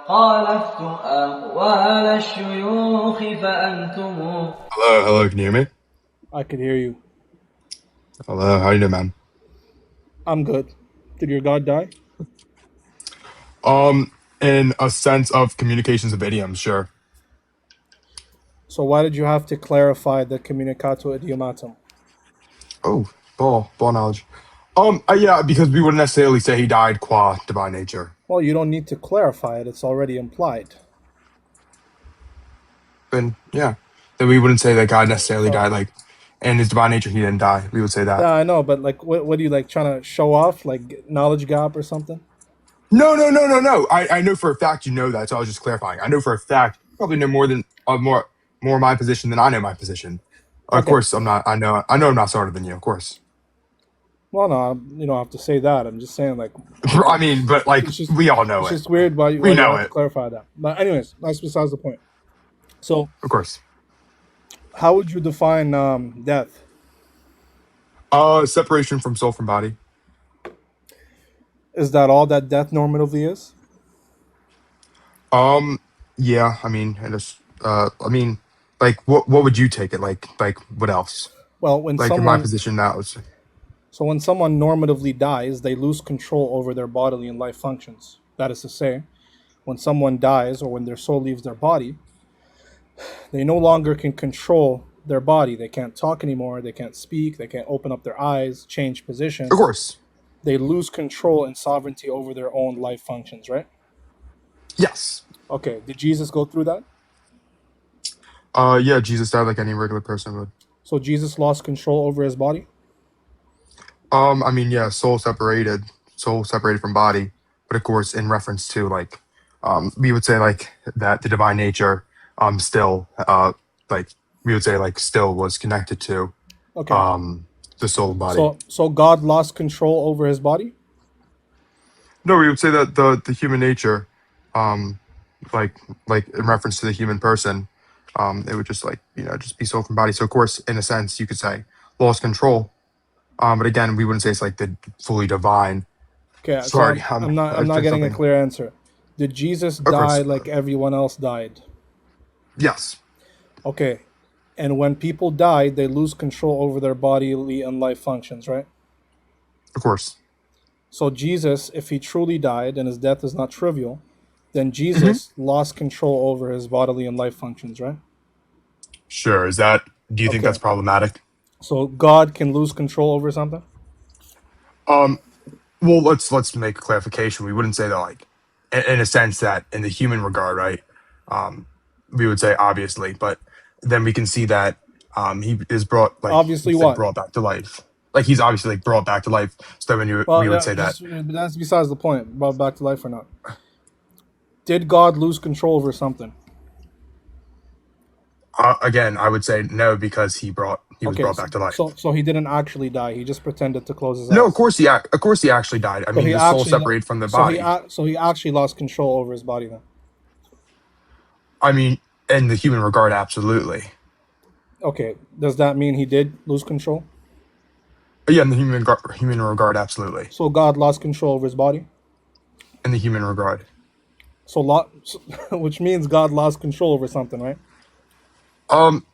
خالفتم أقوال الشيوخ فأنتم. Hello, can you hear me? I could hear you. Hello, how you doing, man? I'm good. Did your God die? In a sense of communications of idioms, sure. So why did you have to clarify the communicato idiomatum? Oh, ball knowledge. Yeah, because we wouldn't necessarily say he died qua divine nature. Well, you don't need to clarify it. It's already implied. Then, yeah, then we wouldn't say that God necessarily So died, like, in his divine nature, he didn't die. We would say that. yeah, I know, but like, what are you like trying to show off? Like knowledge gap or something? No. I know for a fact you know that, so I was just clarifying. I know for a fact you probably know more my position than I know my position. Of Okay. course, I'm not. I know I'm not smarter than you. Of course. Well, no, you don't have to say that. I'm just saying, like, I mean, but like it's just we all know it's it. just weird why We you know have to it. clarify that. But anyways, that's besides the point. So, Of course. how would you define death? Separation from soul from body. Is that all that death normatively is? Um, yeah, I mean, like, what would you take it like? What else? Well, when Like in my someone position, that was So when someone normatively dies, they lose control over their bodily and life functions. That is to say, when someone dies or when their soul leaves their body, they no longer can control their body. They can't talk anymore, they can't speak, they can't open up their eyes, change of positions. course. They lose control and sovereignty over their own life functions, right? Yes. Okay, did Jesus go through that? Yeah, Jesus died like any regular person would. So Jesus lost control over his body? I mean, yeah, soul separated from body, but of course, in reference to like, we would say like that the divine nature, still, like we would say like still was connected to, Okay. um, the soul and body. So God lost control over his body? No, we would say that the human nature, um, like in reference to the human person, it would just like just be soul from body. So of course, in a sense, you could say lost control. But again, we wouldn't say it's like the fully divine. Okay, so Sorry, I'm I not said getting a something. clear answer. Did Jesus Of die course, like everyone else died? yes, Okay. And when people die, they lose control over their bodily and life functions, right? of course. So Jesus, if he truly died and his death is not trivial, then Hmm. Jesus lost control over his bodily and life functions, right? Sure. Is that? Do you think that's Okay. problematic? So God can lose control over something? Um. Well, let's make a clarification. We wouldn't say that like, in a sense that in the human regard, right? Um, we would say obviously, but then we can see that he is brought like Obviously it's like what? brought back to life. Like he's obviously like brought back to life. So when Well, we would yeah, say that but that's besides the point about back to life or not. Did God lose control over something? again, I would say no because he was Okay, brought back to life. so he didn't actually die. He just pretended to close his No, of eyes. course of course he actually died. I So mean, he the soul actually, separated from the body. so he actually lost control over his body then. I mean, in the human regard, absolutely. Okay, does that mean he did lose control? Yeah, in the human regard, absolutely. So God lost control over his body. In the human regard. So lot, which means God lost control over something, right? Um,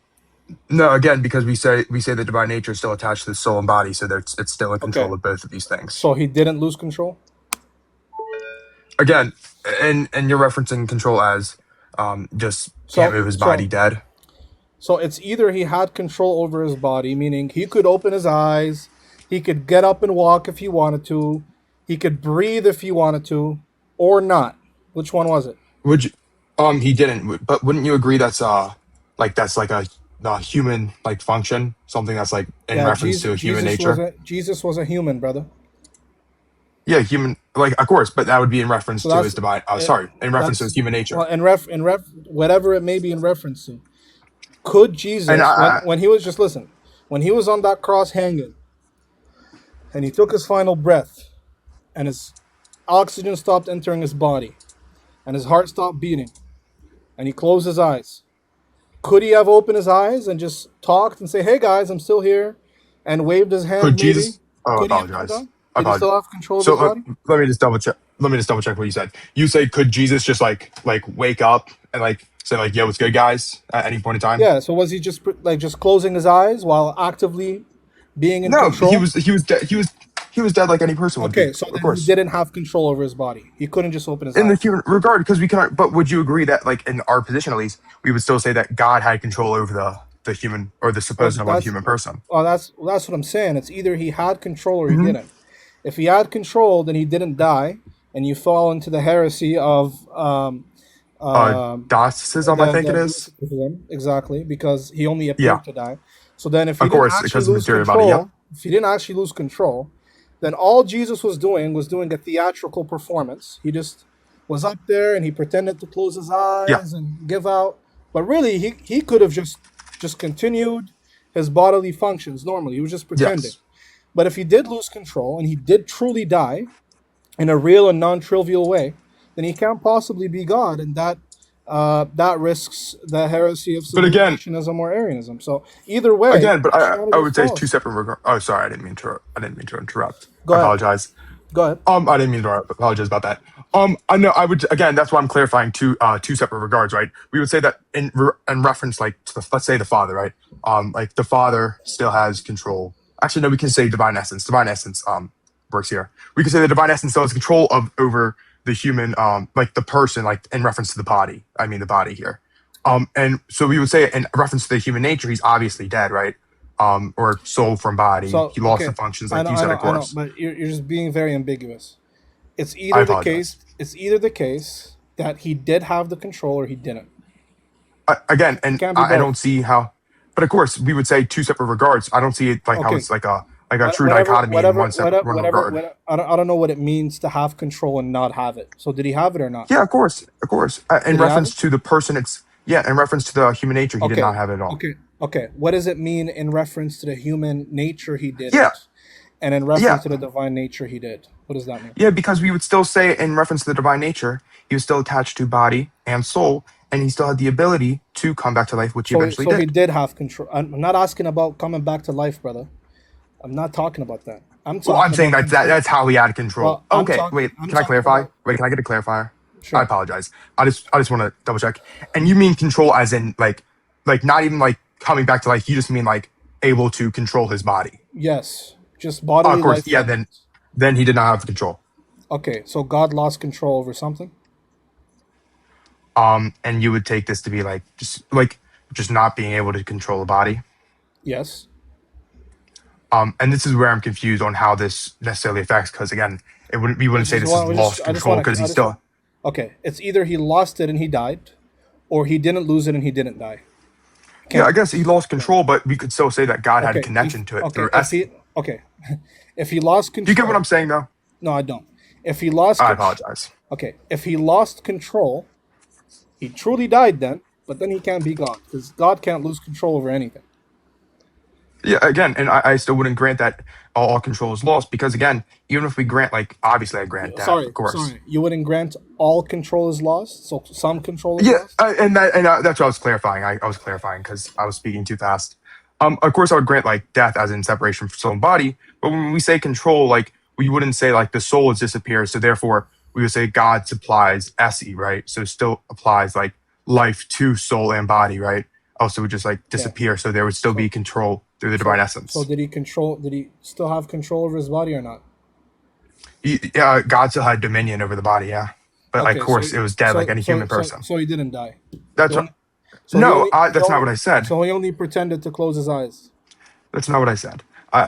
no, again, because we say the divine nature is still attached to the soul and body, so it's still in Okay, control of both of these things. so he didn't lose control. Again, and you're referencing control as just can't So move his body so dead. so it's either he had control over his body, meaning he could open his eyes, he could get up and walk if he wanted to, he could breathe if he wanted to, or not. Which one was it? Would you? He didn't. But wouldn't you agree that's like a human like function, something that's like in Yeah, reference to a human nature? Jesus was a human, brother. Yeah, human, like of course, but that would be in reference So to his that's divine. it, Sorry, in reference to his that's human well nature. in ref whatever it may be in reference to. Could And Jesus when he was just listen, when he was on that cross hanging and he took his final breath and his oxygen stopped entering his body and his heart stopped beating and he closed his eyes. Could he have opened his eyes and just talked and say, "Hey guys, I'm still here," and waved his hand could maybe? Jesus? Oh, I Could he have done apologize. that? I Did he apologize. still have control of So his body? let me just double check. let me just double check what you said. You say, could Jesus just like wake up and like say like, "Yo, what's good, guys?" at any point in time? Yeah. So was he just like just closing his eyes while actively being in No, control? he was dead. He was dead like any person would be, Okay, so of then he course, didn't have control over his body. He couldn't just open his in the eyes. human regard, because we cannot. But would you agree that like in our position at least, we would still say that God had control over the human or the Well, supposed about the that's human person? that's what I'm saying. It's either he had control or he Hmm. didn't. If he had control, then he didn't die, and you fall into the heresy of Gnosticism, I think it the is. Hereticism, exactly, because he only Yeah, appeared to die. So then, if he of didn't course, actually because of the lose material body. Yep. control, if he didn't actually lose control, then all Jesus was doing a theatrical performance. He just was up there and he pretended to close his Yeah. eyes and give out, but really he could have just continued his bodily functions normally. He was just pretending. Yes. But if he did lose control and he did truly die in a real and non-trivial way, then he can't possibly be God, and that risks the heresy of But subordinationism or Arianism. So either way, but I Christianity is would say two false. separate regard. Oh, sorry, I didn't mean to interrupt. Go I ahead. apologize. Go ahead. I didn't mean to interrupt. Apologize about that. I know I would again. That's why I'm clarifying two separate regards, right? We would say that in reference, like to the, let's say the Father, right? Like the Father still has control. Actually, no, we can say divine essence. Divine essence works here. We can say the divine essence still has control of over the human, like the person, like in reference to the body. I mean the body here. And so we would say in reference to the human nature, he's obviously dead, right? Or soul from body. So He lost the okay, functions, I like know, you I said, know, of I know, course. but you're just being very ambiguous. It's I either the apologize. case. It's either the case that he did have the control or he didn't. Again, It and can't be I don't both. see how. But of course, we would say two separate regards. I don't see it like how Okay, it's like a true whatever, dichotomy in whatever, one separate whatever, one whatever, regard. whatever. I don't know what it means to have control and not have it. So did he have it or not? Yeah, of course, of course. In Did he have it? reference to the person, it's yeah. In reference to the human nature, he did Okay, not have it at all. okay. What does it mean in reference to the human nature he Yeah, didn't, and in yeah, reference to the divine nature he did? What does that mean? yeah. Because we would still say in reference to the divine nature, he was still attached to body and soul, and he still had the ability to come back to life, which he eventually So he did. did have control. I'm not asking about coming back to life, brother. I'm not talking about that. I'm Well, I'm talking saying about control. that's how he had control. Well, Okay, wait. I'm Can I talking clarify? about Wait, can I get a clarifier? I sure. apologize. I just want to double check. And you mean control as in like not even like coming back to life. You just mean like able to control his body. Yes, just Of bodily course, life yeah. functions. Then he did not have control. Okay, so God lost control over something. And you would take this to be just not being able to control the body. Yes. And this is where I'm confused on how this necessarily affects, because again, we We wouldn't say just this is want. We just. lost control because I he's just want. still. Okay, it's either he lost it and he died, or he didn't lose it and he didn't die. Yeah, I Can't. guess he lost Yeah. control, but we could still say that God had a Okay. If connection to it okay, through if essence. he okay, if he lost Do you get what I'm control. saying, though? No, I don't. If he lost I control. apologize. Okay, if he lost control, he truly died then. But then he can't be God because God can't lose control over anything. Yeah, again, and I still wouldn't grant that all control is lost because, again, even if we grant, like, obviously I grant death, of course. Sorry. You wouldn't grant all control is lost, so some control is Yeah, lost. that's what I was clarifying. I was clarifying because I was speaking too fast. Of course, I would grant like death as in separation from soul and body, but when we say control, like we wouldn't say like the soul has disappeared, so therefore we would say God supplies esse, right? So it still applies like life to soul and body, right? Also, would just like Yeah. disappear, so there would still be So control through the divine so essence. did he control? Did he still have control over his body or not? Yeah, God still had dominion over the body, yeah, but like, of Okay, so course, it was dead like any human person. so he didn't die. He That's what. only, No, that's not what I said. so he only pretended to close his eyes. That's not what I said.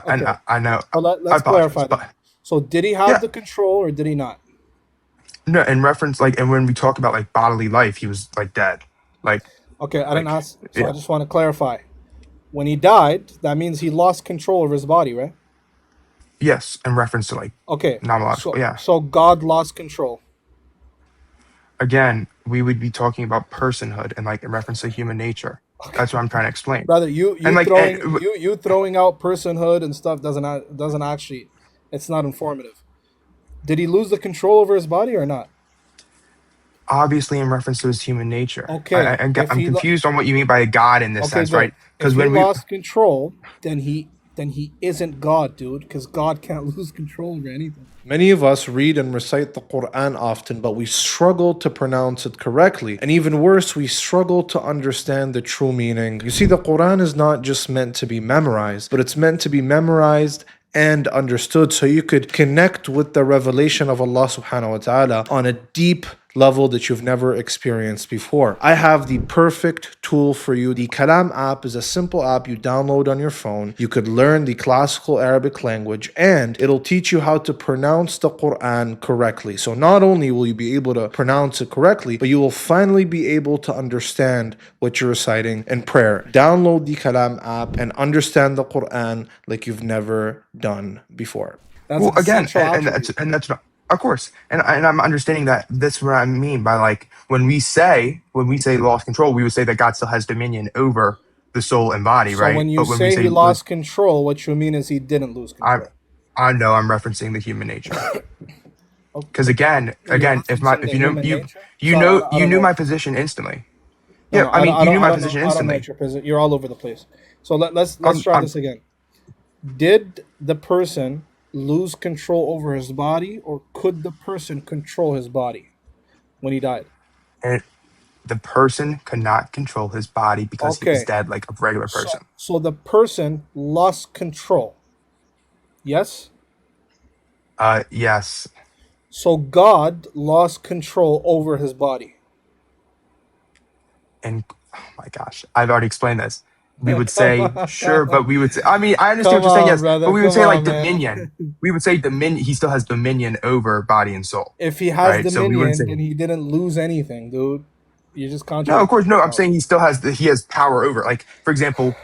Okay, I know. so I let's apologize, clarify but then. So did he have yeah, the control or did he not? no. In reference, like, and when we talk about like bodily life, he was like dead. Like, Okay, I didn't like, ask. So I yeah, just want to clarify. When he died, that means he lost control over his body, right? yes. In reference to like Okay, nonological, yeah. so God lost control. Again, we would be talking about personhood and like in reference to human nature. That's what I'm trying to explain. Brother, And like, you throwing out personhood and stuff doesn't actually, it's not informative. Did he lose the control over his body or not? obviously in reference to his human nature. Okay, if I'm he lo- confused on what you mean by a God in this okay sense, then right? if Because he when we lost control, then he then he isn't God, dude, because God can't lose control over anything. Many of us read and recite the Quran often, but we struggle to pronounce it correctly. And even worse, we struggle to understand the true meaning. You see, the Quran is not just meant to be memorized, but it's meant to be memorized and understood so you could connect with the revelation of Allah subhanahu wa ta'ala on a deep level that you've never experienced before. I have the perfect tool for you. The Kalam app is a simple app you download on your phone. You could learn the classical Arabic language and it'll teach you how to pronounce the Quran correctly. So not only will you be able to pronounce it correctly, but you will finally be able to understand what you're reciting in prayer. Download the Kalam app and understand the Quran like you've never done before. That's Well, an again, essential and attribute. that's not, of course, and I'm understanding that this is what I mean by like when we say lost control, we would say that God still has dominion over the soul and body, So right? when you But when we say say he lost control, what you mean is he didn't lose I control. I know I'm referencing the human nature because Okay. again, You're if referencing the you know human nature? you Sorry, know I don't you knew know. my position instantly. No, Yeah, no, I mean you knew my position I don't know instantly. what your position. You're all over the place. So let's I'm, try I'm this again. Did the person lose control over his body, or could the person control his body when he died? and the person could not control his body because he was Okay. dead like a regular So person. so the person lost control. Yes? Yes. So God lost control over his body. And oh my gosh, I've already explained this. We would Come say sure, but on. we would say, I mean, I understand Come what you're saying, on, yes, but brother. we would Come say like on, man. dominion. We would say dominion. He still has dominion over body and soul, If he has right? So we wouldn't dominion, say then he didn't lose anything, dude. You're just no. Of contradicting course, no. I'm yourself. saying he has power over. Like for example,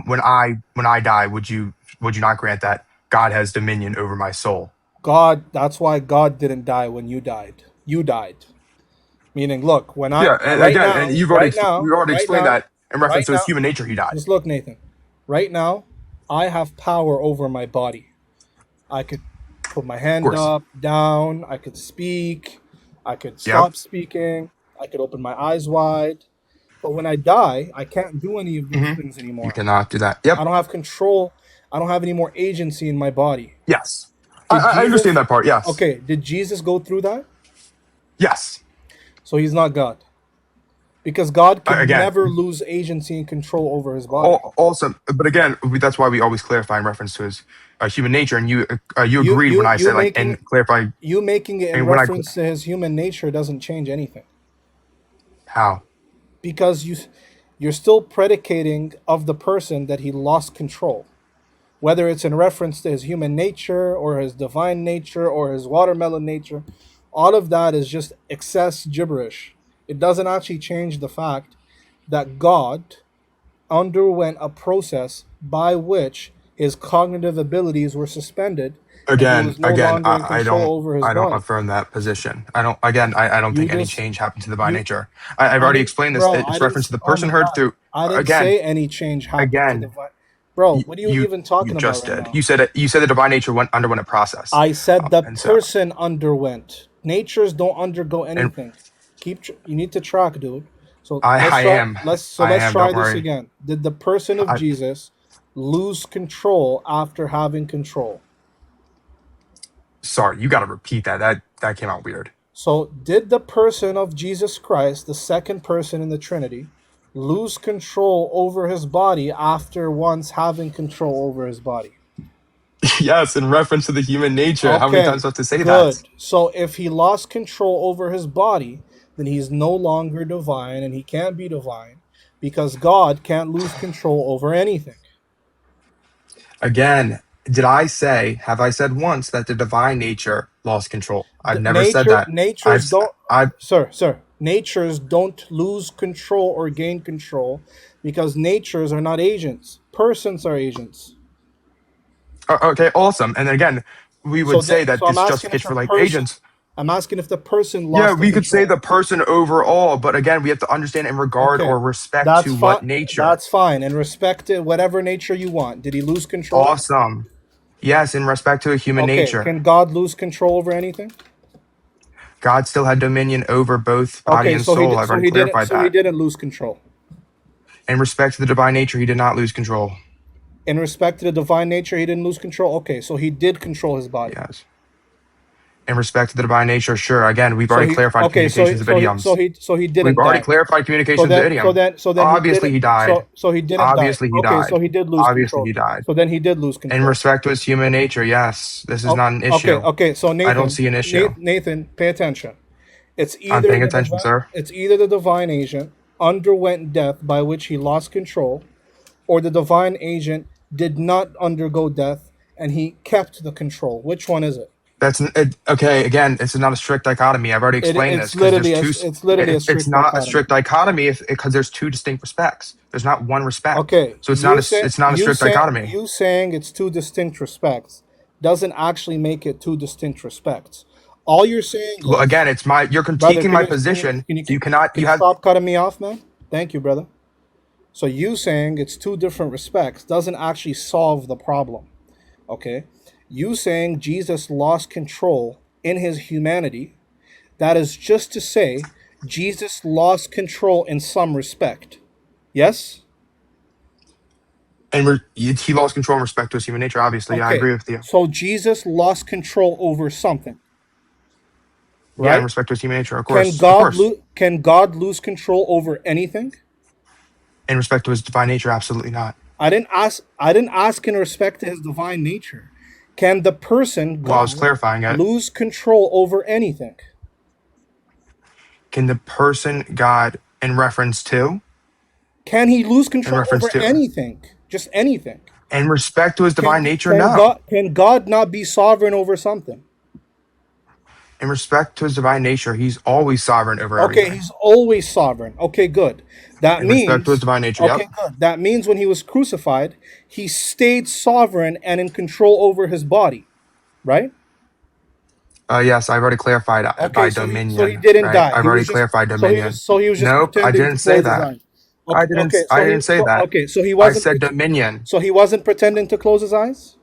when I die, would you not grant that God has dominion over my soul? God, that's why God didn't die when you died. You died. Meaning, look, when I Yeah, and right again, and now, you've already explained that in reference right to his now, human nature. He died. just look, Nathan. Right now, I have power over my body. I could put my Of hand course. up, down, I could speak, I could Yep. stop speaking, I could open my eyes wide. But when I die, I can't do any of those things You anymore. cannot do that. Yep. I don't have control. I don't have any more agency in my body. Yes. Did I understand Jesus that part. Yes. Okay, did Jesus go through that? Yes. So he's not God. Because God could Again, never lose agency and control over his body. also, but again, that's why we always clarify in reference to his human nature. And you You agreed when you I you said like making and clarify you making it in and when I reference to his human nature doesn't change anything. how Because you're still predicating of the person that he lost control. Whether it's in reference to his human nature or his divine nature or his watermelon nature, all of that is just excess gibberish. It doesn't actually change the fact that God underwent a process by which his cognitive abilities were suspended and he was no again longer in control over his I don't body. affirm that position. I don't You think any just change happened to the divine you nature. I've I already didn't explained this. bro, I It's didn't reference to the oh my person heard god. through I didn't again say any change happened to again. divine. Bro, what are you even You talking about just right did. now? You said the divine nature underwent a process, I said the and so person underwent. Natures don't undergo and anything. You need to track, dude. So let's I try. am I Let's am. try Don't this worry. again. Did the person of I Jesus lose control after having control? sorry. You got to repeat that. That came out weird. So did the person of Jesus Christ, the second person in the Trinity, lose control over his body after once having control over his body? Yes, in reference to the human nature. How many times Okay, do I have to say that? good. So if he lost control over his body, then he's no longer divine and he can't be divine because God can't lose control over anything. Again, have I said once that the divine nature lost control? I've The never said that. natures don't, I've, natures don't lose control or gain control because natures are not agents. Persons are agents. okay, awesome. And then again, we would say that So I'm this asking if justification the for like person, agents. I'm asking if the person Yeah, lost the we could say control. the person overall, but again, we have to understand in regard Okay, or respect that's to fine. what nature. That's fine. And respect it, whatever nature you want. Did he lose control? Awesome. Yes, in respect to a human Okay, nature. can God lose control over anything? God still had dominion over both body Okay, and soul. I've already clarified so he that. didn't lose control. In respect to the divine nature, he did not lose control. In respect to the divine nature, he didn't lose control. Okay, so he did control his body. Yes. In respect to the divine nature, sure. Again, we've So already he clarified okay. communications of idioms. So he We've didn't already die. clarified communications of idiom. So then Obviously, he he didn't. died. So he didn't die. Obviously, he Okay, so died. he did lose Obviously, control. he died. So then he did lose In control. respect to his human nature, yes, this is Oh, not an okay, issue. okay. So Nathan, I don't see an issue. Nathan, pay attention. It's I'm either paying attention, sir. it's either the divine agent underwent death by which he lost control, or the divine agent did not undergo death and he kept the control. Which one is it? Okay. Again, it's not a strict dichotomy. I've already explained this It's because literally there's two. it's literally a It's strict not a dichotomy. strict dichotomy because there's two distinct respects. There's not one respect. Okay, So it's not a strict dichotomy. you saying it's two distinct respects doesn't actually make it two distinct respects. All you're saying Well, is, again, you're brother, critiquing my position. So you cannot. can You you have. stop cutting me off, man? Thank you, brother. So you saying it's two different respects doesn't actually solve the problem. Okay? You saying Jesus lost control in his humanity, that is just to say Jesus lost control in some respect. Yes? And he lost control in respect to his human nature. Obviously, yeah, I Okay. agree with you. So Jesus lost control over something, Yeah, in right? respect to his human nature, of course. Of course. Can God lose control over anything? In respect to his divine nature, absolutely not. I didn't ask in respect to his divine nature. Can the person Well, I was God clarifying it. lose control over anything? Can the person God in reference to? Can he lose In control reference over to? anything? Just anything. In respect to his divine nature, no. Can God not be sovereign over something? In respect to his divine nature, he's always sovereign over Okay, everything. he's always sovereign. Okay, good. That In means respect to his divine nature, okay, yep. good. That means when he was crucified, he stayed sovereign and in control over his body, right? Yes, I've already clarified by Okay, dominion. so he didn't Right? die. I've He already was just clarified dominion. so he was just Nope, I pretending to didn't say close his that. eyes. Okay, I didn't say that. okay, so he I wasn't said dominion. so he wasn't pretending to close his eyes?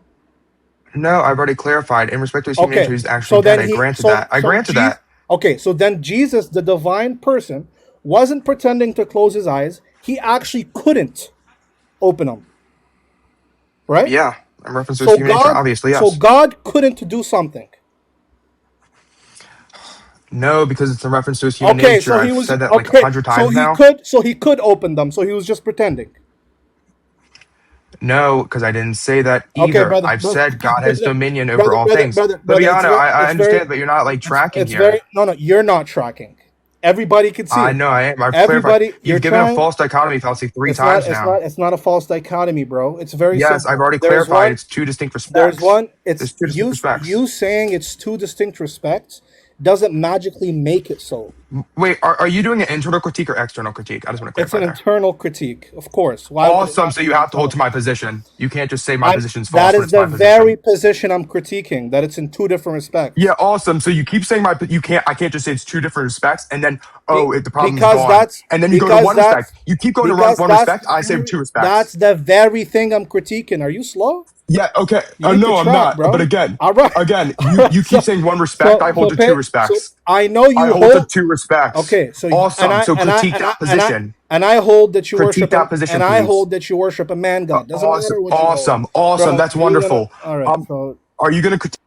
No, I've already clarified. In respect to his human nature, Okay. he's So actually then dead. I he granted so that. I so granted Jesus, that. okay, so then Jesus, the divine person, wasn't pretending to close his eyes. He actually couldn't open them. Right? Yeah, in reference to his human nature, obviously, So yes. God couldn't do something. No, because it's in reference to his human Okay, nature. so he I've was said that like okay. 100 times now. So he could open them. So he was just pretending. No, because I didn't say that Okay, either. brother. I've said God has dominion over Brother, all brother, things. brother, But brother. Biana, I It's very, understand, but you're not like tracking it's here. very. No, you're not tracking. Everybody can see I it. know I am. I've clarified. Everybody, you're You've given a trying. false dichotomy fallacy three It's not. times now. It's not a false dichotomy, bro. It's very Yes, I've simple. already There's clarified. one. It's two distinct There's respects. one. There's It's two distinct respects. you saying it's two distinct respects doesn't magically make it so. Wait, are you doing an internal critique or external critique? I just want to It's clarify an there. internal critique, of course. Why would it Awesome. not So be you have to hold to internal? my position. You can't just say my position's false That when is it's my the very position. position I'm critiquing. That it's in two different respects. Yeah, awesome. So you keep saying I can't just say it's two different respects and then the problem's Because gone. And then you go to one respect. You keep going to one respect. I say two that's respects. the very thing I'm critiquing. Are you slow? Yeah, okay. You need No, to I'm track, not. bro. But again, All right. you keep saying one respect. I hold to two respects. I know I you hold to hold. two respects. Okay, so Awesome. So critique that position. and I hold that you Critique worship that position, and I please. hold that you worship a man god. Doesn't Awesome. matter what you hold. Awesome. Bro, That's you're wonderful. all right. So Are you gonna critique?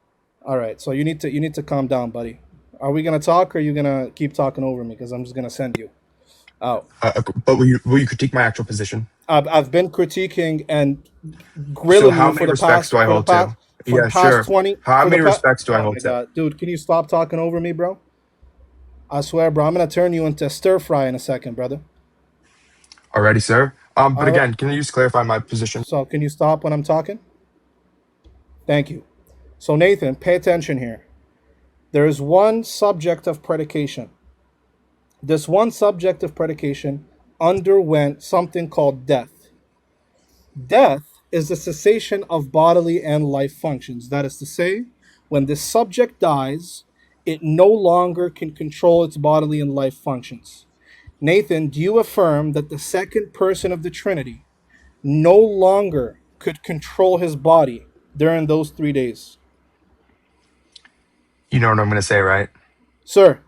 all right. So you need to calm down, buddy. Are we gonna talk or are you gonna keep talking over me? Because I'm just gonna send you out. But will you critique my actual position? I've been critiquing and So grilling how you many for the respects past do I hold to? for the Yeah, past sure. 20 How for the many respects do I Oh hold my to? god, dude, can you stop talking over me, bro? I swear, bro, I'm gonna turn you into stir fry in a second, brother. Already, sir. But All right. again, can you just clarify my position? So can you stop when I'm talking? Thank you. So Nathan, pay attention here. There is one subject of predication. This one subject of predication underwent something called death. Death is the cessation of bodily and life functions. That is to say, when the subject dies, it no longer can control its bodily and life functions. Nathan, do you affirm that the second person of the Trinity no longer could control his body during those 3 days? You know what I'm gonna say, right? Sir,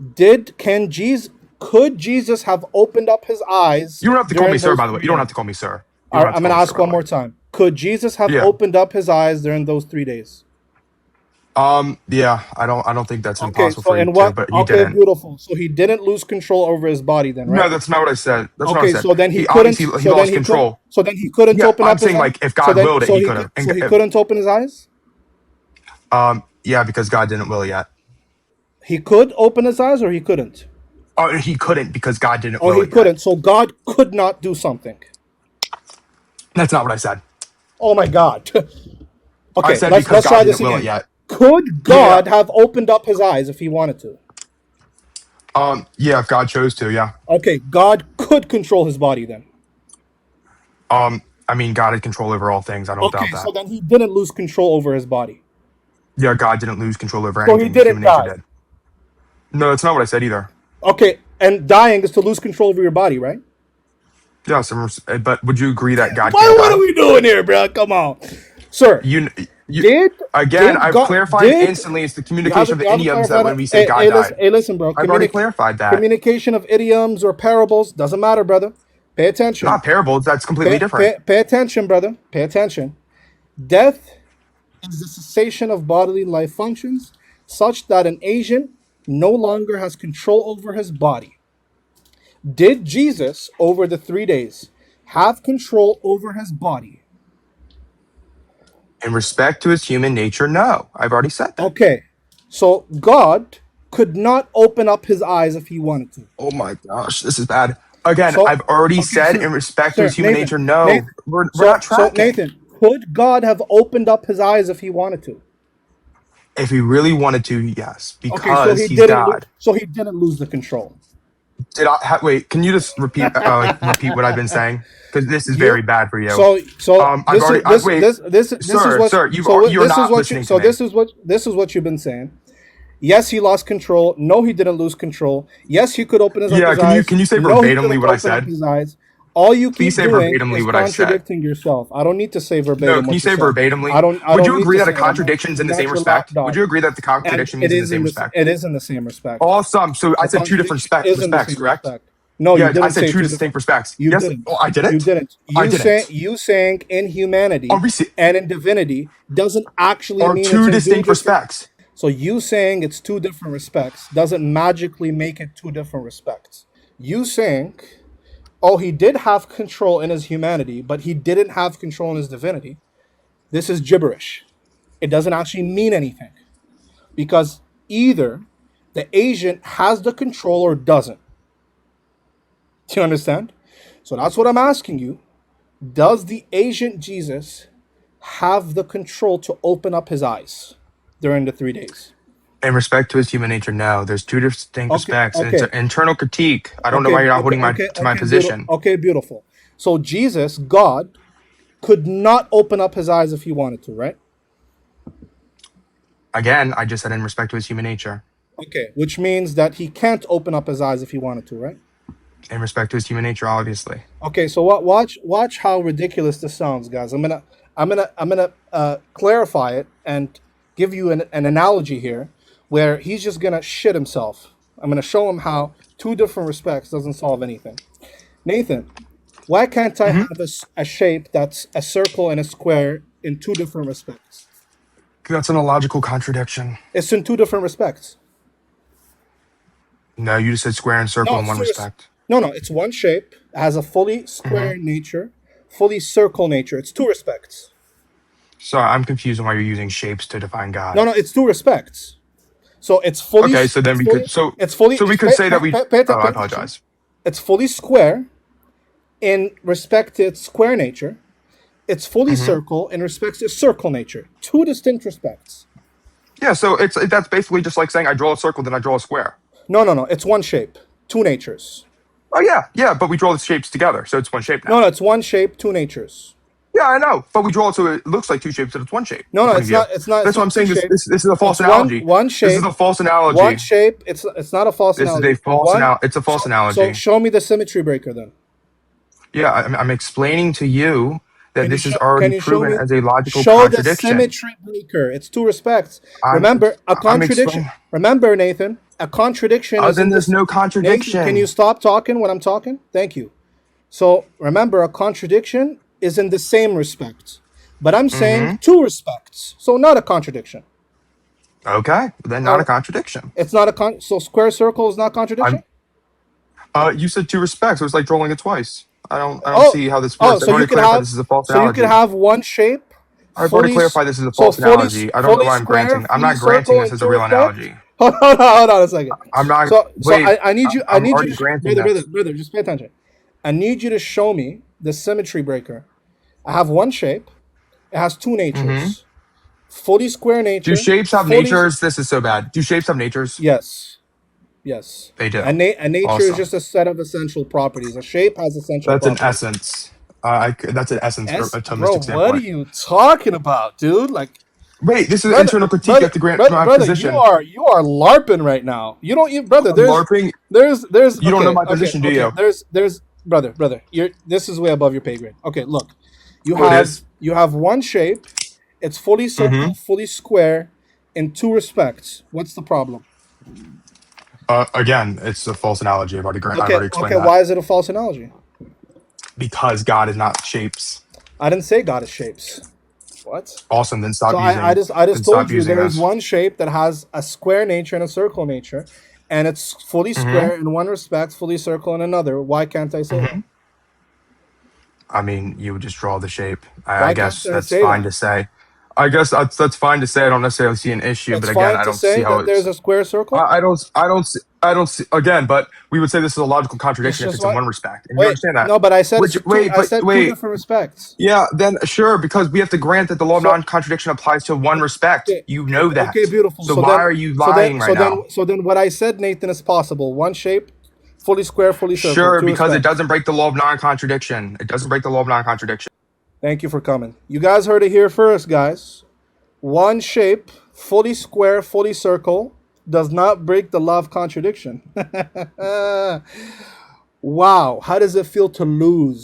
could Jesus have opened up his eyes? You don't have to call me during sir, those by the way. 3 You don't have days? to call me sir. You All don't right, have I'm to gonna call me ask sir, by one the more way. time. Could Jesus have Yeah. opened up his eyes during those 3 days? Yeah, I don't think that's Okay, impossible so for you and to, what? but he Okay, didn't. beautiful. So he didn't lose control over his body then, No, right? that's not what I said. That's not what I Okay, said. so then he He couldn't. obviously he So then lost he couldn't. control. So then he couldn't Yeah, open I'm up his saying eyes. like if God willed it, he could have. So he couldn't open his eyes. Yeah, because God didn't will it yet. He could open his eyes, or he couldn't. Oh, he couldn't because God didn't Or will he it yet. couldn't. So God could not do something. That's not what I said. Oh my God. I Okay, said let's because God try didn't this will it again. yet. Could Yeah. God have opened up his eyes if he wanted to? Yeah, if God chose to, yeah. Okay, God could control his body then. I mean, God had control over all things. I don't Okay, doubt so that. then he didn't lose control over his body. Yeah, God didn't lose control over So he anything. didn't Human nature die. did. No, that's not what I said either. Okay, and dying is to lose control over your body, right? Yeah, but would you agree that God can't What are die? we doing here, bro? Come on, sir. You Did again? did I've God clarified did instantly. It's the you communication of the haven't idioms that clarified when that? we say God died. Hey, listen, bro. I've already clarified that. Communication of idioms or parables doesn't matter, brother. Pay attention. Not parables. That's completely different. Pay attention, brother. Pay attention. Death is the cessation of bodily life functions, such that an agent no longer has control over his body. Did Jesus, over the 3 days, have control over his body? In respect to his human nature, no. I've already said that. Okay, so God could not open up his eyes if he wanted to. Oh my gosh, this is bad. Again, So, I've already okay, said in respect to his human Nathan, nature, no. Nathan. We're not So tracking. Nathan, could God have opened up his eyes if he wanted to? If he really wanted to, yes, Okay, so because he's God. he didn't lose the control. Wait? Can you just repeat what I've been saying? Because this is very You bad for you. so I've this is already. this Wait, this this is what sir, you're this is not what you listening to me. this is what you've been saying. Yes, he lost control. No, he didn't lose control. Yes, he could open up Yeah, his eyes. can you say No, he verbatimly couldn't what I open up said? his eyes. All you Please keep say doing verbatimly is what I said. contradicting yourself. I don't need to say No, verbatim can you what you say said. verbatimly? I Would don't you need agree to that a say. contradiction's in the same Not your respect? Would lapdog. you agree that the And contradiction means in the same respect? it is in the same respect. Awesome. So I A said two different contradiction is in the respects, same correct? respect. No, you Yeah, I didn't said say two two different. distinct respects. You Yes. didn't. Oh, I You didn't. didn't. I didn't. You saying in Are humanity we and in divinity doesn't actually are mean it's two in two distinct different. respects? So you saying it's two different respects doesn't magically make it two different respects. You saying, oh, he did have control in his humanity, but he didn't have control in his divinity. This is gibberish. It doesn't actually mean anything because either the agent has the control or doesn't. Do you understand? So that's what I'm asking you. Does the agent Jesus have the control to open up his eyes during the 3 days? In respect to his human nature, no. There's two distinct Okay, respects, and it's okay, an internal critique. I don't know why you're not holding to my position. okay, beautiful. So Jesus, God, could not open up his eyes if he wanted to, right? Again, I just said in respect to his human nature. Okay, which means that he can't open up his eyes if he wanted to, right? In respect to his human nature, obviously. Okay, so watch how ridiculous this sounds, guys. I'm gonna clarify it and give you an analogy here, where he's just gonna shit himself. I'm gonna show him how two different respects doesn't solve anything. Nathan, why can't I have a shape that's a circle and a square in two different respects? That's an illogical contradiction. It's in two different respects. No, you just said square and circle No, in one respect. No, it's one shape. It has a fully square nature, fully circle nature. It's two respects. Sorry, I'm confused on why you're using shapes to define God. No, it's two respects. So it's fully. Okay, so then It's fully. we could say that we. Pay Oh, I attention. apologize. It's fully square in respect to its square nature. It's fully circle in respect to its circle nature. Two distinct respects. Yeah, so that's basically just like saying I draw a circle, then I draw a square. No. It's one shape, two natures. Oh yeah, but we draw the shapes together, so it's one shape now. No, it's one shape, two natures. Yeah, I know, but we draw it so it looks like two shapes, but it's one shape. No, according it's to you. not. It's not. That's It's what not I'm saying. two This shapes. is a false It's analogy. one shape. This is a false analogy. One shape. It's not a false This analogy. is a false It's a false analogy. So show me the symmetry breaker then. Yeah, I'm explaining to you that Can you this is show, already can you show proven me? as a logical Show the contradiction. symmetry breaker. It's two respects. I'm- Remember, a I'm contradiction. explain- Remember, Nathan, a contradiction is then in there's this. no contradiction. Nathan, can you stop talking when I'm talking? Thank you. So remember, a contradiction is in the same respect. But I'm saying Mm-hmm. two respects, so not a contradiction. Okay, then not a contradiction. It's not a so square circle is not contradiction. You said two respects. So it's like drawing it twice. I don't Oh, see how this oh, works. I've so you already could clarified have, this is a false so you could analogy. have one shape, I've already fully, clarified this is a so false analogy. I don't know fully why I'm square, granting. I'm fully not granting circle this in as a two real respects. analogy. Hold on a second. I'm not. So Wait. I need you, I'm already granting this. brother, just pay attention. I need you to show me the symmetry breaker. I have one shape. It has two natures. Fully square nature. Do shapes have fully, natures? This is so bad. Do shapes have natures? Yes. Yes. They do. A nature is Awesome. just a set of essential properties. A shape has essential That's an properties. essence. That's an essence from a Bro, Thomistic what are standpoint. you talking about, dude? Like, Wait, this is an brother, internal critique. You have to grant from my brother, position. you are LARPing right now. You don't, brother. I'm LARPing. There's. You don't know my position, do you? There's, brother. This is way above your pay grade. Okay, look, you Oh, it have is? you have one shape. It's fully circle, fully square, in two respects. What's the problem? Again, it's a false analogy. I've already explained that. Why is it a false analogy? Because God is not shapes. I didn't say God is shapes. What? Awesome. Then stop So using. I just told you there is this. one shape that has a square nature and a circle nature, and it's fully square in one respect, fully circle in another. Why can't I say that? I mean, you would just draw the shape. Why I guess can't I that's say fine that? to say. I guess that's fine to say. I don't necessarily see an issue, It's but again, fine I to don't see say how that there's it's. a square circle. I don't see again, but we would say this is a logical It's contradiction if just it's in what? one respect, and you Wait, understand that. no, but I said Which it's two, wait, I but said two wait, different respects. yeah, then sure, because we have to grant that the law of So non-contradiction applies to one respect. okay, You know okay, that. beautiful. So why are you lying right now? So then, what I said, Nathan, is possible. One shape, fully square, fully circle, Sure, two because it respects. doesn't break the law of non-contradiction. It doesn't break the law of non-contradiction. Thank you for coming. You guys heard it here first, guys. One shape, fully square, fully circle, does not break the law of contradiction. Wow, how does it feel to lose?